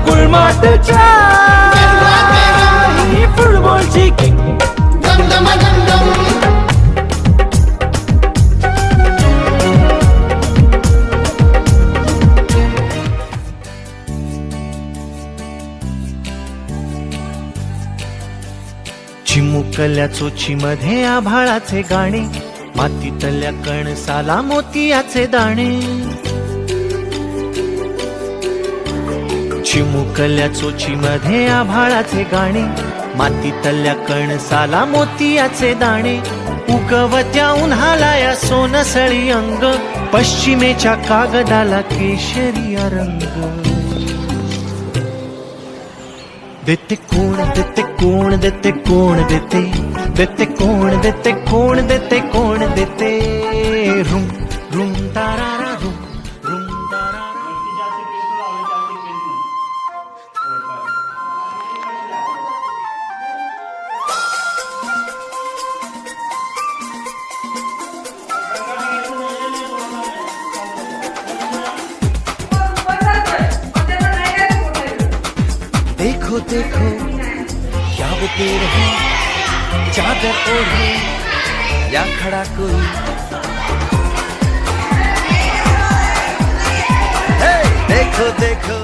गुळमाटच्या ही फुटबॉलची किक दम दम दम दम चिमुकल्या चोचीमध्ये आभाळाचे गाणे, मातीतल्या कणसाला मोतियाचे दाणे. चिमुकल्या चोचीमध्ये आभाळाचे गाणे, मातीतल्या कणसाला मोतियाचे दाणे. उगवत्या उन्हाला या सोनसळी अंग, पश्चिमेच्या कागदाला केशरिया रंग. देते कोण देते कोण देते कोण देते देते कोण देते कोण देते कोण देते रुम रुम तारारा रुम रुम तारारा. देखो देखो क्या वो पेड़ है, चादर ओढ़े या खड़ा कोई. हे देखो देखो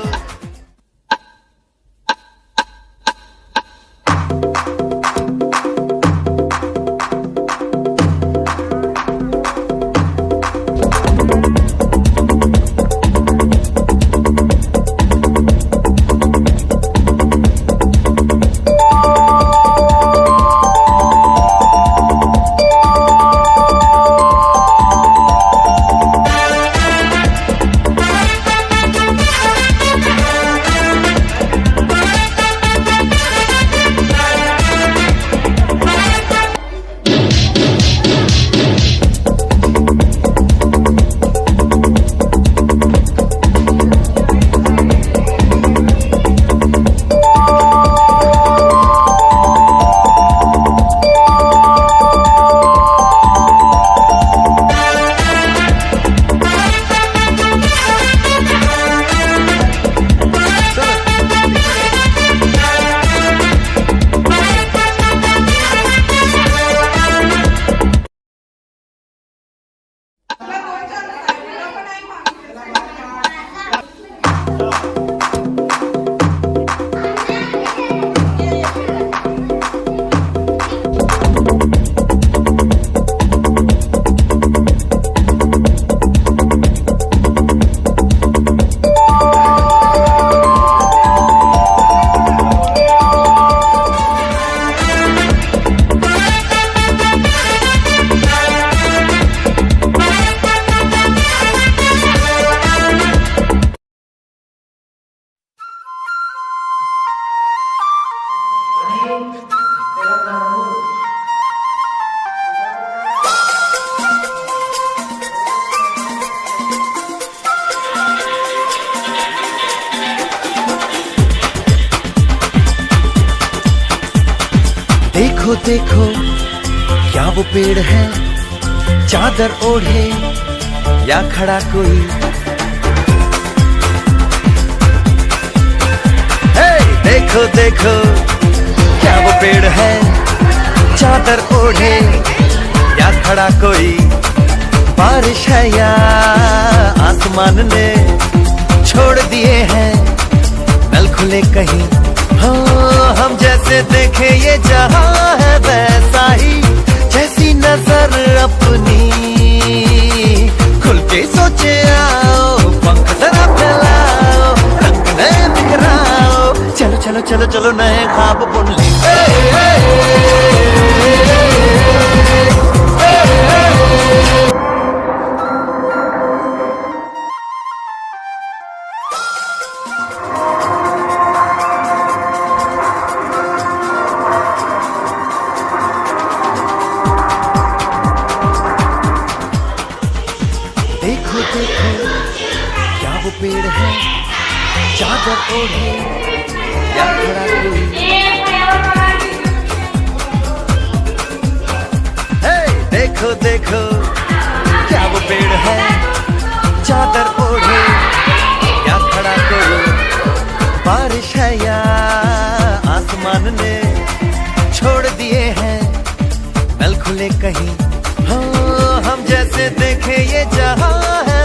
देखो देखो क्या वो पेड़ है, चादर ओढ़े या खड़ा कोई. हे देखो देखो क्या वो पेड़ है, चादर ओढ़े या खड़ा कोई. बारिश है या आसमान ने छोड़ दिए हैं नल खुले कहीं. हाँ हम जैसे देखे ये जहां है वैसा ही, जैसी नजर अपनी खुल के सोचे आओ. पंख जरा फैलाओ, रंग नए बिखराओ. चलो चलो चलो चलो नए ख्वाब बुन ले. देखो देखो क्या वो पेड़ है, चादर ओढ़े या खड़ा कोई. हे देखो देखो क्या वो पेड़ है, चादर ओढ़े या खड़ा कोई. बारिश है या आसमान ने छोड़ दिए हैं नल खुले कहीं। हो हम जैसे देखे ये जहां है